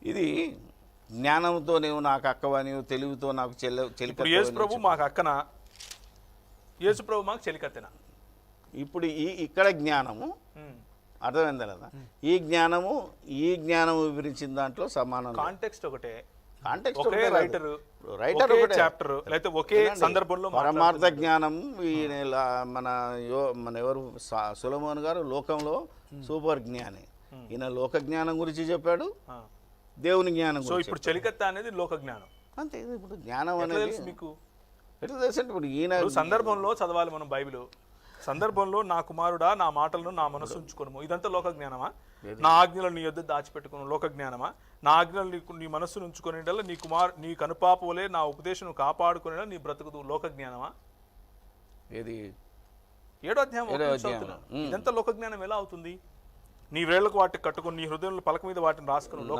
ఇది జ్ఞానంతో నీవు నాకు అక్కవని, తెలివితో నాకు ఇప్పుడు చెలికత్తవని యేసు ప్రభు మాకు అక్కన, యేసు ప్రభు మాకు చెలికత్తెన. ఇప్పుడు ఇక్కడ జ్ఞానము అర్థమైందా లేదా? ఈ జ్ఞానము వివరించిన దాంట్లో సమానం. కాంటెక్స్ట్ ఒకటే, కాంటెక్స్ట్ ఒకే రైటర్ ఒకటే చాప్టర్, లేకపోతే ఒకే సందర్భంలో పరమార్థ జ్ఞానం. మన ఎవరు సొలొమోను గారు లోకంలో సూపర్ జ్ఞాని. ఈయన లోక జ్ఞానం గురించి చెప్పాడు, దేవుని జ్ఞానం. సో ఇప్పుడు చెలికత్త అనేది లోక జ్ఞానం అంతే. ఇప్పుడు జ్ఞానం అనేది మీకు ఎట్లా తెలుసు? ఇప్పుడు ఈయన సందర్భంలో చదవాలి మనం బైబిల్. సందర్భంలో నా కుమారుడా నా మాటలను నా మనసు ఉంచుకోను, ఇదంతా లోక జ్ఞానమా? నా ఆజ్ఞలను నీ యొద్ద దాచిపెట్టుకుని లోక జ్ఞానమా? నా ఆజ్ఞలు నీ మనస్సును ఉంచుకునే నీ కనుపాపవలే నా ఉపదేశం కాపాడుకునే నీ బ్రతుకుదు, లోక జ్ఞానమా? ఇది 7వ అధ్యాయం. ఇదంతా లోక జ్ఞానం ఎలా అవుతుంది? నీ వేళ్లకు వాటికి కట్టుకుని నీ హృదయంలో పలక మీద వాటిని రాసుకుని